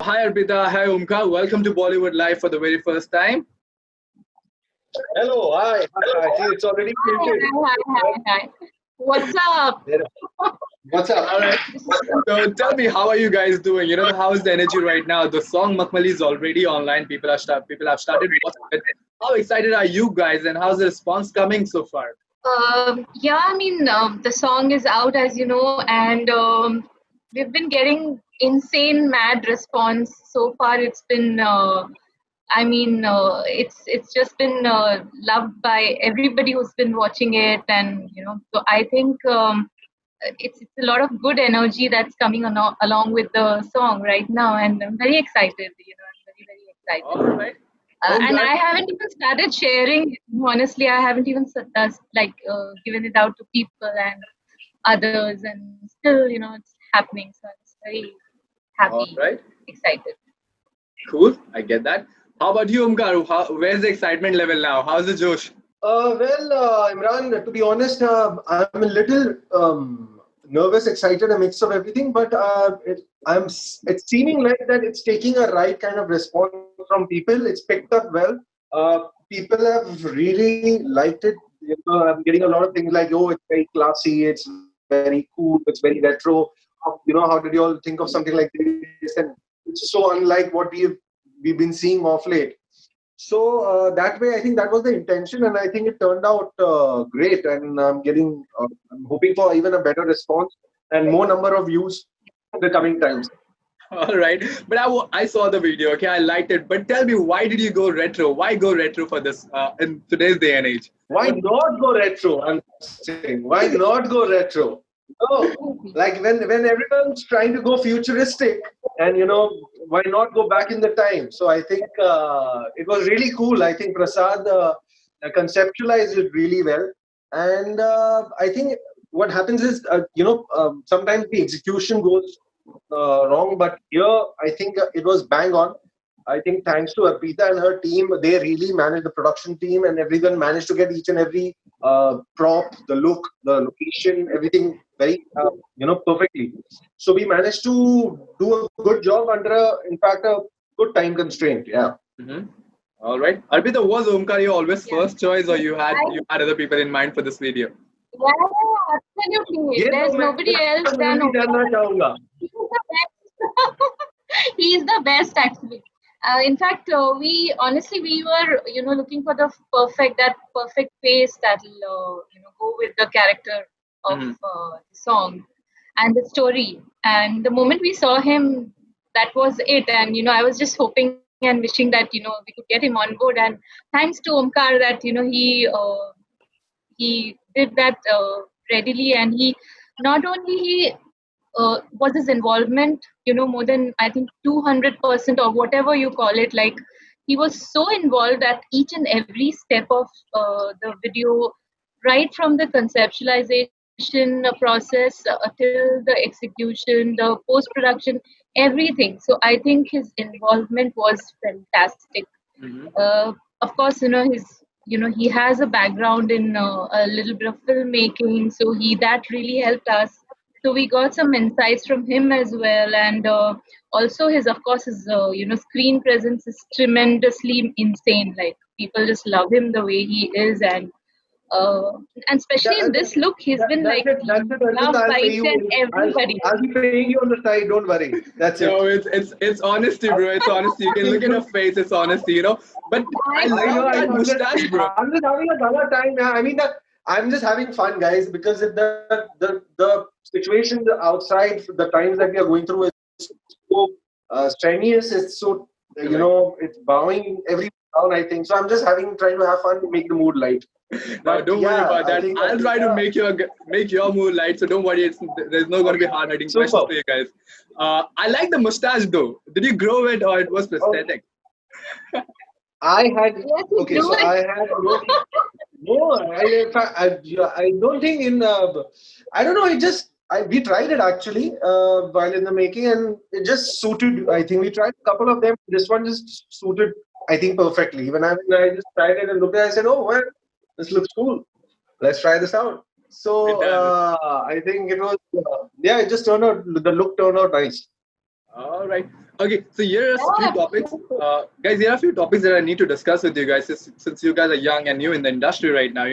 Hi Arpita, hi Umka. Welcome to Bollywood Live for the very first time. Hello, hi. See, it's already Hi, printed. hi, hi, hi, hi. What's up? There- What's up? All right. This is So tell me, how are you guys doing? How's the energy right now? The song Makmali is already online. People have started watching it. How excited are you guys, and how's the response coming so far? yeah, I mean, the song is out, as you know, and we've been getting insane, mad response so far. It's been, it's just been loved by everybody who's been watching it, and so I think it's a lot of good energy that's coming along with the song right now, and I'm very excited. I'm very, very excited. All right. And Omkar, I haven't even started sharing. Honestly, I haven't even given it out to people and others, and still, it's happening. So I'm just very all happy, right. excited. Cool. I get that. How about you, Umkar? Where's the excitement level now? How's the Josh? Imran, to be honest, I'm a little nervous, excited, a mix of everything. But it's seeming like that it's taking a right kind of response from people. It's picked up well. People have really liked it. I'm getting a lot of things like, "Oh, it's very classy. It's very cool. It's very retro." How did you all think of something like this? And it's so unlike what we've been seeing off late. So that way, I think that was the intention, and I think it turned out great. And I'm hoping for even a better response and more number of views in the coming times. All right. But I saw the video. Okay, I liked it. But tell me, why did you go retro? Why go retro for this in today's day and age? Why What? not go retro? I'm saying, why not go retro? No, like when everyone's trying to go futuristic, and why not go back in the time? So I think it was really cool. I think Prasad conceptualized it really well, and I think what happens is sometimes the execution goes wrong, but here I think it was bang on. I think thanks to Arpita and her team, they really managed the production team, and everyone managed to get each and every prop, the look, the location, everything very perfectly. So we managed to do a good job under in fact, a good time constraint. Yeah. Hmm. All right. Arpita, was Omkar your always Yeah. first choice, or I, you had other people in mind for this video? yeah, absolutely. ये तो There's मैं nobody else than नहीं करना Omkar. चाहूंगा. He's the best. He's the best, actually. In fact, we honestly we were looking for that perfect face that'll go with the character of Hmm. the song and the story. And the moment we saw him, that was it. And I was just hoping and wishing that we could get him on board. And thanks to Omkar that he did that readily, and he not only he was his involvement more than I think 200% or whatever you call it. Like, he was so involved at each and every step of the video, right from the conceptualization process till the execution, the post production, everything. So I think his involvement was fantastic. Hmm. Of course, he has a background in a little bit of filmmaking, so he that really helped us. So we got some insights from him as well, and also his, of course, his screen presence is tremendously insane. Like, people just love him the way he is, uh, and especially in That, this look, he's been like that's it, loved Arpita. by each and everybody. I'll be paying you on the side. Don't worry. That's it. No, it's honesty, bro. It's honesty. You can look at her face. It's honesty. But I I I know. love that mustache, bro. I'm just having a gala time. Yeah. I mean, I'm just having fun, guys, because the situation outside, the times that we are going through is so strenuous. It's so Correct. it's bowing every down. I think so. I'm just trying to have fun to make the mood light. Now, But don't worry yeah, about I that. think I'll try to yeah, make your mood light. So don't worry. There's no going to be okay, hard hitting questions super. for you guys. I like the mustache though. Did you grow it or it was Oh, prosthetic? I had Yes, he okay, grew so it. I had no, in fact, yeah, I don't think I don't know. We tried it actually while in the making, and it just suited. I think we tried a couple of them. This one just suited, I think, perfectly. When I just tried it and looked at it, I said, "Oh, well, this looks cool. Let's try this out." It So does. I think it was, yeah, it just turned out. The look turned out nice. All right. Okay. So here are a few topics, guys. Here are a few topics that I need to discuss with you guys. Since you guys are young and new in the industry right now,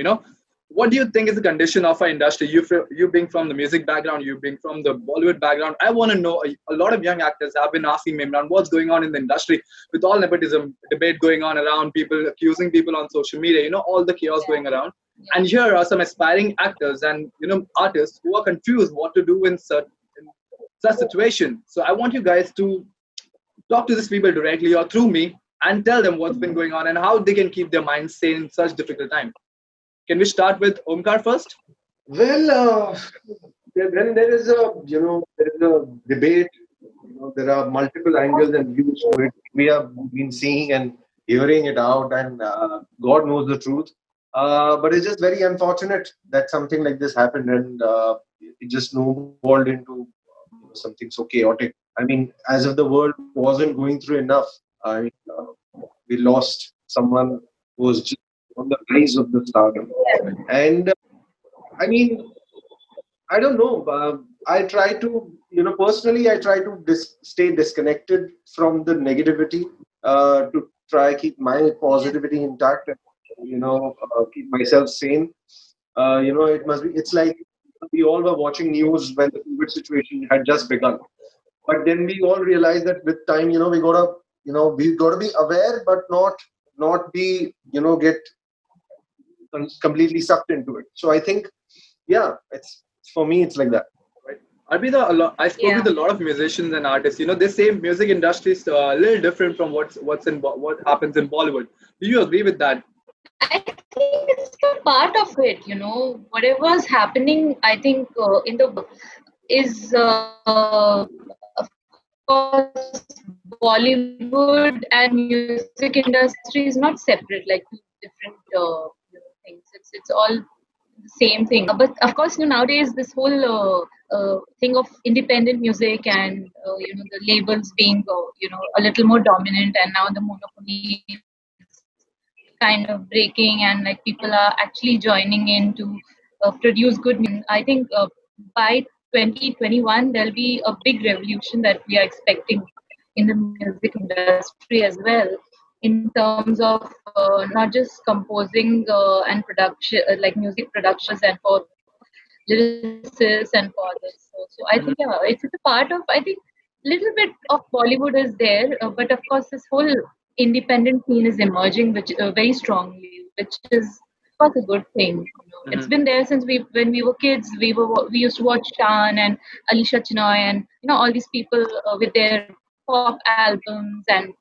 what do you think is the condition of our industry? You being from the music background, you being from the Bollywood background. I want to know. A lot of young actors have been asking me, Imran, what's going on in the industry with all nepotism debate going on around, people accusing people on social media. All the chaos going around. And here are some aspiring actors and artists who are confused what to do in such situation. So I want you guys to talk to these people directly or through me and tell them what's been going on and how they can keep their minds sane in such difficult time. Can we start with Omkar first? Well, when there is a debate, there are multiple angles and views to it. We have been seeing and hearing it out, and God knows the truth. But it's just very unfortunate that something like this happened, and it just snowballed into something so chaotic. I mean, as if the world wasn't going through enough. I mean, we lost someone who was just on the rise of the stardom, and I mean, I don't know. I try to, personally, I try to stay disconnected from the negativity to try keep my positivity intact and, keep myself sane. It's like we all were watching news when the COVID situation had just begun. But then we all realized that with time, we gotta be aware, but not be, get completely sucked into it. So I think, yeah, it's for me, it's like that. Right. I spoke with a lot of musicians and artists. They say music industry is a little different from what happens in Bollywood. Do you agree with that? I think it's a part of it, whatever's happening, I think in the is of course Bollywood and music industry is not separate like two different things. It's all the same thing. But of course, nowadays this whole thing of independent music and the labels being a little more dominant, and now the monopoly kind of breaking, and like people are actually joining in to produce good music. I think by 2021 there'll be a big revolution that we are expecting in the music industry as well, in terms of not just composing and production, like music productions and for lyricists and for this. So I think it's a part of, I think little bit of Bollywood is there, but of course this whole independent scene is emerging, which very strongly, which is of course a good thing. It's been there since when we were kids. We used to watch Shan and Alisha Chinoy and all these people with their pop albums, and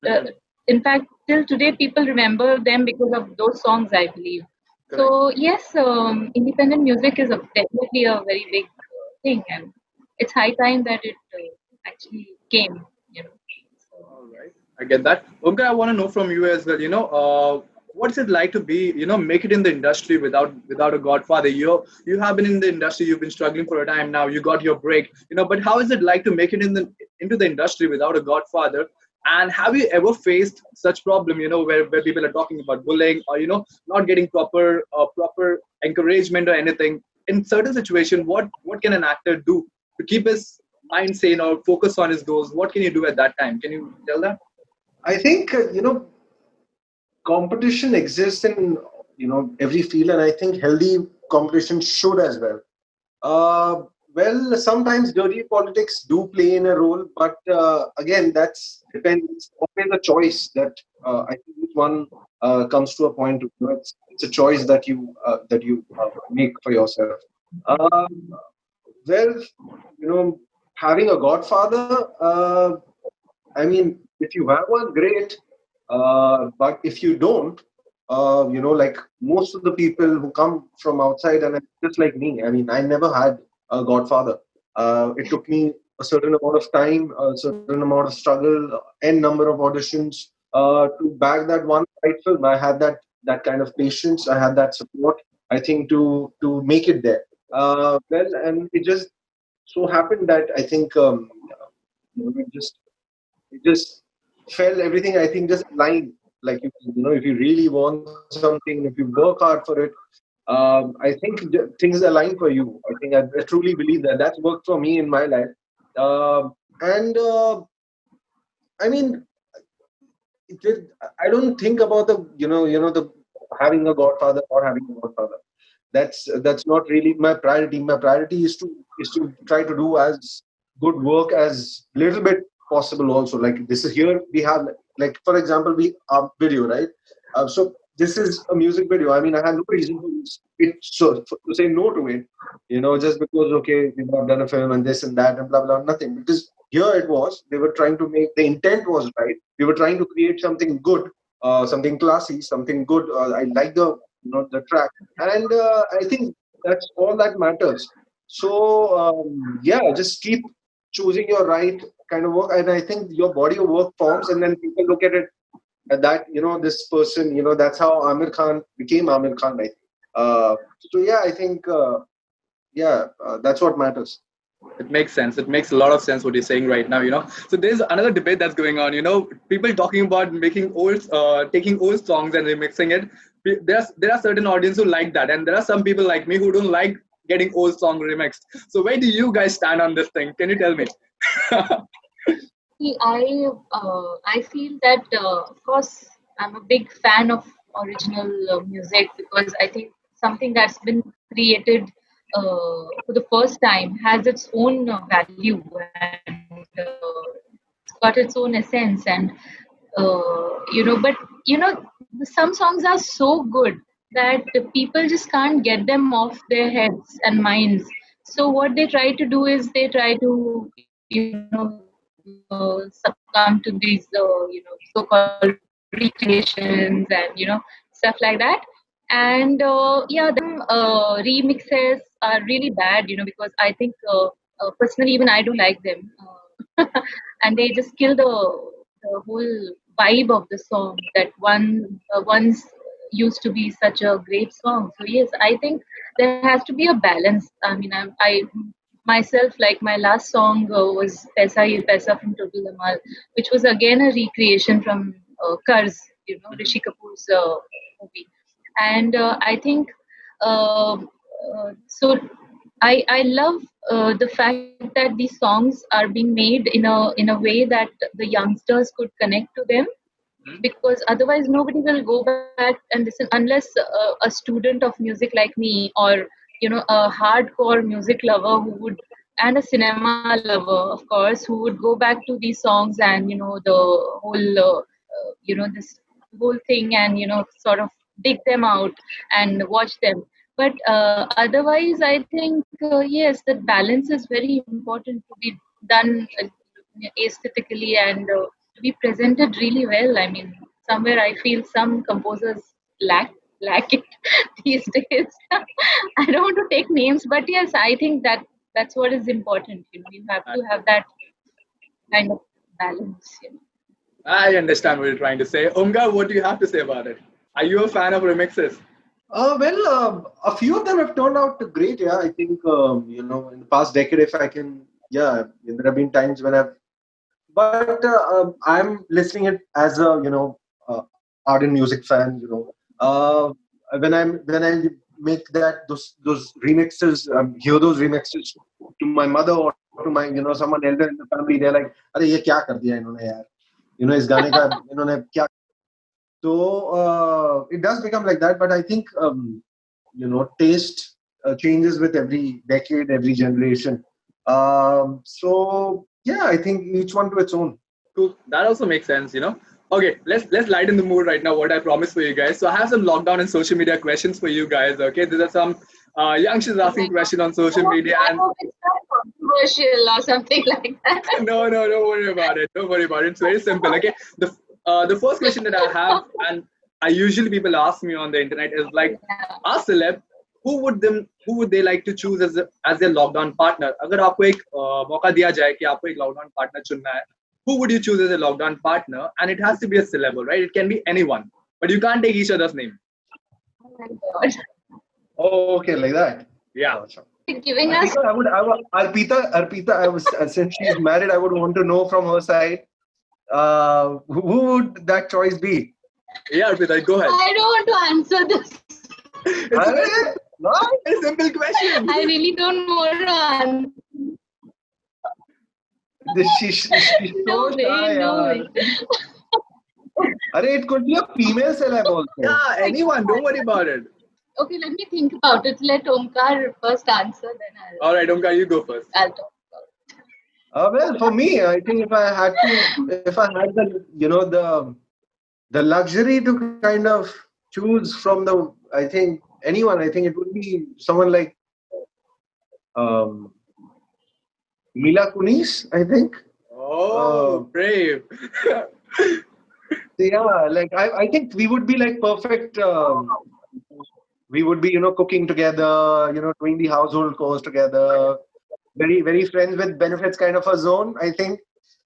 uh, in fact till today people remember them because of those songs, I believe. So yes, independent music is definitely a very big thing, and it's high time that it actually came. So, All right, I get that. Okay, I want to know from you as well. What's it like to be, make it in the industry without a godfather? You have been in the industry, you've been struggling for a time now. You got your break, But how is it like to make it into the industry without a godfather? And have you ever faced such problem, where people are talking about bullying or not getting proper encouragement or anything? In certain situation, what can an actor do to keep his mind sane or focus on his goals? What can you do at that time? Can you tell that? I think, competition exists in, every field, and I think healthy competition should as well. Well, sometimes dirty politics do play in a role, but again, that's depends. It's always a choice that I think each one comes to a point. It's a choice that you make for yourself. Um, well, having a godfather. I mean, if you have one, great. But if you don't, like most of the people who come from outside, and it's just like me. I mean, I never had a godfather. It took me a certain amount of time, a certain amount of struggle, n number of auditions to bag that one right film. I had that kind of patience. I had that support. I think to make it there. And it just so happened that I think it just fell everything. I think just aligned. Like if you really want something, if you work hard for it, I think things align for you. I think I truly believe that that's worked for me in my life. And I mean, I don't think about the the having a godfather or having a godfather. That's not really my priority. My priority is to try to do as good work as little bit possible. Also, like this is here we have, like for example, we video, right? So this is a music video. I mean, I have no reason to say no to it. Just because okay, I've done a film and this and that and blah blah nothing. Because here it was, they were trying to make, the intent was right. We were trying to create something good, something classy, something good. I like the track, and I think that's all that matters. So yeah, just keep choosing your right kind of work, and I think your body of work forms, and then people look at it at that, this person, that's how Amir Khan became Amir Khan, I think. So yeah, I think that's what matters. It makes sense. It makes a lot of sense what you're saying right now. So there's another debate that's going on. People talking about making taking old songs and remixing it. There are certain audience who like that, and there are some people like me who don't like getting old song remixed. So where do you guys stand on this thing? Can you tell me? See, I feel that of course I'm a big fan of original music, because I think something that's been created for the first time has its own value, and it's got its own essence, and but some songs are so good that the people just can't get them off their heads and minds. So what they try to do is they try to succumb to these so-called recreations and stuff like that. And yeah, them remixes are really bad, because I think personally even I do like them, and they just kill the whole vibe of the song that once used to be such a great song. So yes, I think there has to be a balance. I mean, I myself, like my last song was Paisa Ye Paisa from Total Dhamal, which was again a recreation from Karz, Rishi Kapoor's movie. And I think so. I love the fact that these songs are being made in a way that the youngsters could connect to them, because otherwise nobody will go back and listen unless a student of music like me, or a hardcore music lover who would, and a cinema lover of course, who would go back to these songs and the whole this whole thing, and sort of dig them out and watch them. But otherwise I think yes, that balance is very important to be done aesthetically, and to be presented really well. I mean, somewhere I feel some composers lack it these days. I don't want to take names, but yes, I think that's what is important. You have to have that kind of balance. I understand what you're trying to say. Omga, what do you have to say about it? Are you a fan of remixes? A few of them have turned out great. Yeah, I think in the past decade, if I can, yeah, there have been times when but I'm listening it as a ardent music fan. When I make those remixes, hear those remixes to my mother or to my someone elder in the family, they're like, "Arey ye kya kar diya inhone yaar? Is gaane ka inhone kya?" So it does become like that, but I think taste changes with every decade, every generation. So yeah, I think each one to its own. Cool. That also makes sense. Okay, let's lighten the mood right now. What I promised for you guys. So I have some lockdown and social media questions for you guys. Okay, these are some youngsters asking questions on social media, I and hope it's not controversial or something like that. no, don't worry about it. Don't worry about it. It's very simple. Okay, the first question that I have, and I usually people ask me on the internet is like, a celeb, who would they like to choose as their lockdown partner? अगर आपको एक मौका दिया जाए कि आपको एक lockdown partner चुनना है, who would you choose as a lockdown partner? And it has to be a celeb, right? It can be anyone, but you can't take each other's name. Oh my God. Oh, okay, like that. Yeah. Giving us Arpita, since she's married, I would want to know from her side, who would that choice be? Yeah, Arpita, go ahead. I don't want to answer this. It's a simple question. I really don't want to answer. She's so No way, shy, no yaar. way. Arey, it could be a female celeb also. Yeah, anyone. Don't worry about it. Okay, let me think about it. Let Omkar first answer, then All right, Omkar, you go first. I'll talk about it. Well, for me, I think if I had the, the luxury to kind of choose from the, I think anyone, I think it would be someone like um, Mila Kunis, I think. Oh, brave. Yeah, like I think we would be like perfect. We would be, cooking together, doing the household chores together. Very, very friends with benefits kind of a zone, I think.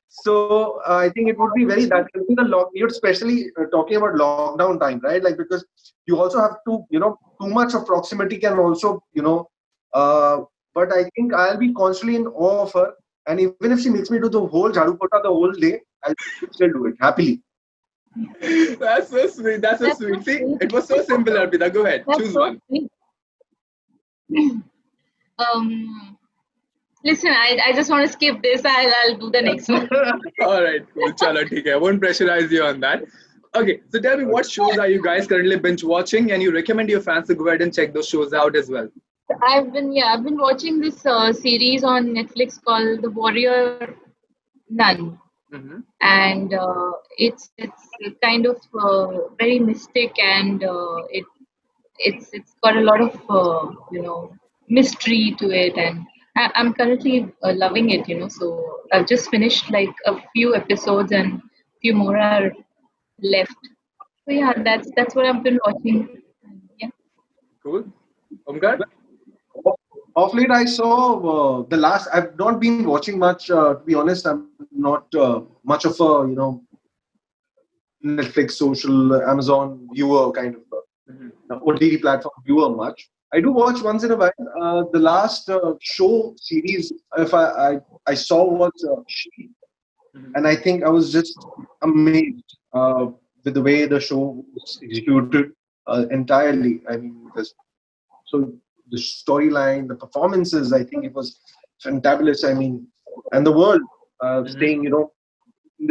So I think it would be very that will be the you're especially talking about lockdown time, right? Like because you also have to, too much of proximity can also, but I think I'll be constantly in awe of her. And even if she makes me do the whole jharu pota the whole day, I'll still do it happily. That's so sweet. That's so That's sweet. so See, sweet. it was so simple, Arpita. Go ahead. That's Choose so one. sweet. Listen, I just want to skip this. I'll do the next one. All right, cool. Chalo, theek hai. I won't pressurize you on that. Okay, so tell me, what shows are you guys currently binge watching, and you recommend your fans to go ahead and check those shows out as well? I've been watching this series on Netflix called The Warrior Nun, Mm-hmm. and it's kind of very mystic, and it's got a lot of mystery to it, and I'm currently loving it. So I've just finished like a few episodes, and few more are left. So yeah, that's what I've been watching. Yeah. Cool. Omkar? Off late, I saw the last. I've not been watching much. To be honest, I'm not much of a Netflix, social, Amazon viewer kind of OTT platform viewer much. I do watch once in a while. The last show series if I saw was She, Mhm. and I think I was just amazed with the way the show was executed entirely. I mean, so the storyline, the performances, I think it was fantabulous. I mean, and the world Mhm. staying,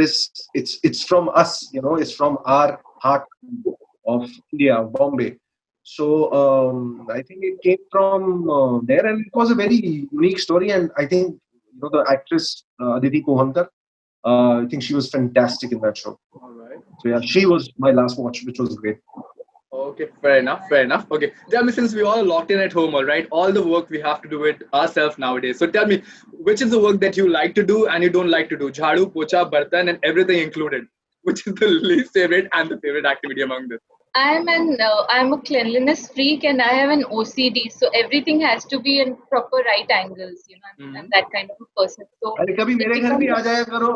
this it's from us, it's from our heart of India, Bombay. So I think it came from there, and it was a very unique story. And I think the actress Aditi Kohankar, I think she was fantastic in that show. All right. So yeah, she was my last watch, which was great. Okay, fair enough, fair enough. Okay, tell me, since we all locked in at home, all right, all the work we have to do it ourselves nowadays. So tell me, which is the work that you like to do and you don't like to do? Jhadu, pocha, bartan, and everything included. Which is the least favorite and the favorite activity among this? I'm a cleanliness freak, and I have an OCD, so everything has to be in proper right angles. I'm Hmm. that kind of a person. So अरे कभी it मेरे घर भी becomes. आ जाया करो.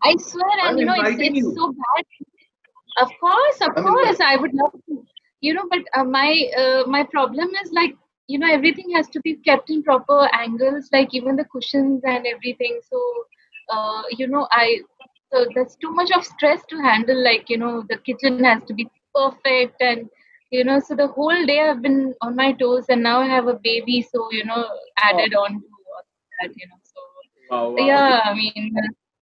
I swear, and I'm it's inviting it's you. so bad. Of I'm inviting. course, I would love to. But my problem is like everything has to be kept in proper angles, like even the cushions and everything. So I so there's too much of stress to handle. Like the kitchen has to be perfect, and so the whole day I've been on my toes, and now I have a baby, so Oh, added on to all that. So wow, wow. yeah, I mean,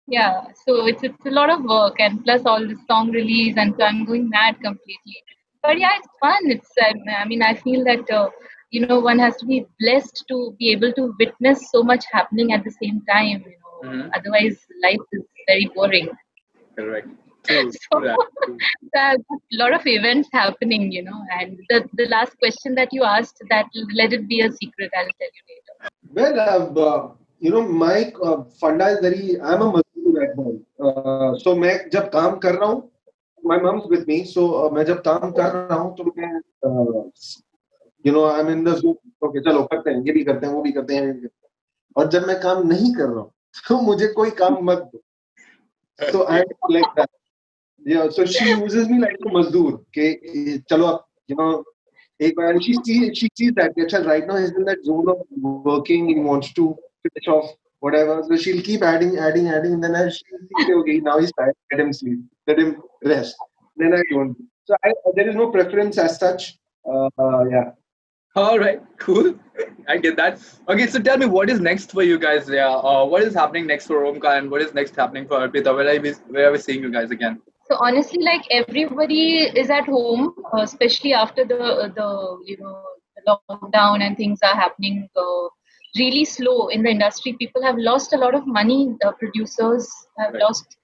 yeah. So it's a lot of work, and plus all the song release, and so I'm going mad completely. But yeah, it's fun. I mean, I feel that one has to be blessed to be able to witness so much happening at the same time. Hmm. Otherwise life is very boring. Correct. True. So, True that. True. a lot of events happening, and the last question that you asked, that let it be a secret. I'll tell you later. Well, my funda is very. I'm a Mazdoor at home. So मैं जब काम कर रहा हूँ, my mom's with me. So मैं जब काम कर रहा हूँ तो मैं I'm in the zone. Okay, चलो करते हैं, ये भी करते हैं, वो भी करते हैं. और जब मैं काम नहीं कर रहा हूँ, तो मुझे कोई काम मत दो. So Okay. I'm like that. Yeah. So she uses me like a Mazdoor. Okay, चलो आप, एक बार, and she sees that Gachal right now he's in that zone of working. He wants to finish off whatever. So she'll keep adding. And then she'll see, okay, now he's tired. Let him sleep. Let him rest. Then I don't. So there is no preference as such. Yeah. All right, cool. I get that. Okay, so tell me what is next for you guys? Yeah, what is happening next for Omkar and what is next happening for Arpita? Where are we seeing you guys again? So honestly, like everybody is at home, especially after the lockdown and things are happening really slow in the industry. People have lost a lot of money. The producers have Right. lost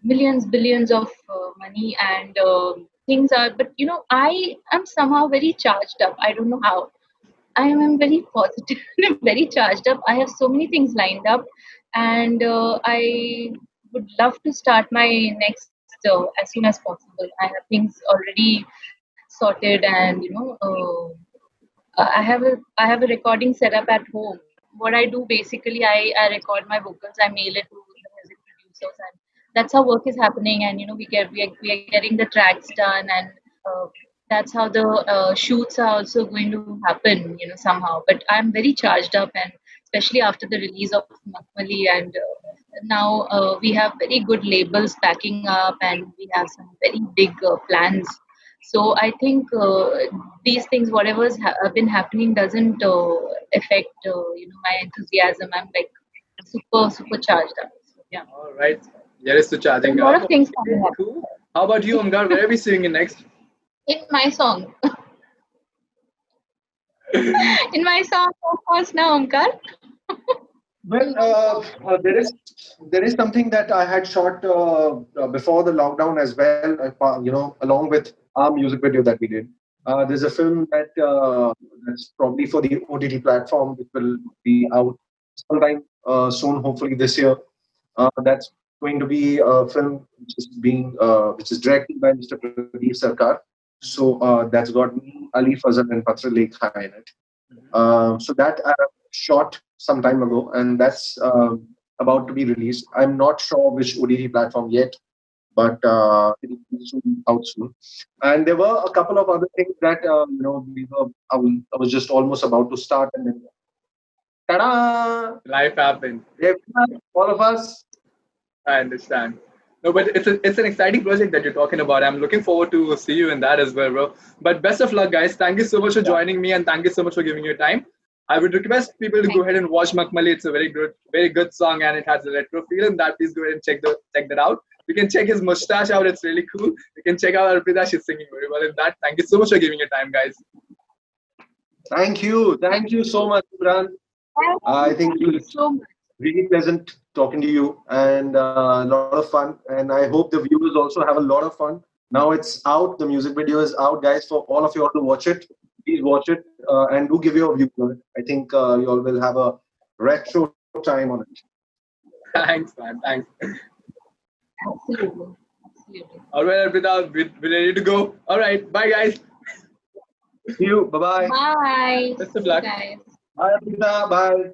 millions, billions of money, and things are. But I am somehow very charged up. I don't know how. I am very positive and very charged up. I have so many things lined up, and I would love to start my next as soon as possible. I have things already sorted, and I have a recording set up at home. What I do basically, I record my vocals, I mail it to the music producers, and that's how work is happening. And we are getting the tracks done, and uh, that's how the shoots are also going to happen. Somehow. But I'm very charged up, and especially after the release of Makmali, and now we have very good labels backing up, and we have some very big plans. So I think these things, whatever's been happening, doesn't affect my enthusiasm. I'm like super super charged up. So, yeah, All right. Here is to so a charging lot up. of things Okay, coming up cool. How about you, Omkar? Where are we seeing you next? in my song. In my song, of course, now Omkar. Well, there is something that I had shot before the lockdown as well. Along with our music video that we did. There's a film that's probably for the OTT platform, which will be out sometime soon, hopefully this year. That's going to be a film which is directed by Mr. Pradeep Sarkar. So that's got me, Ali Fazal, and Patra Lekha in it. So that I shot some time ago, and that's about to be released. I'm not sure which OTT platform yet, but it will be out soon. And there were a couple of other things that I was just almost about to start, and then ta-da! Life happened. All of us. I understand. No, but it's an exciting project that you're talking about. I'm looking forward to see you in that as well, bro. But best of luck, guys. Thank you so much for joining me, and thank you so much for giving your time. I would request people to go Thank ahead you. and watch Makmali. It's a very good song, and it has a retro feel. And that, please go ahead and check that out. You can check his mustache out. It's really cool. You can check out Arpita. She's singing very well in that. Thank you so much for giving your time, guys. Thank you so much, Imran. I think Thank you so much. really pleasant talking to you and a lot of fun. And I hope the viewers also have a lot of fun. Now it's out. The music video is out, guys, for all of you all to watch it. Please watch it and do give your views on it. I think you all will have a retro time on it. Thanks, man. Thanks. Absolutely. Absolutely. All right, Arpita, we're ready to go. All right, bye, guys. See you. Bye bye. Bye. Best See of you luck. guys. Bye, Abhita. Bye.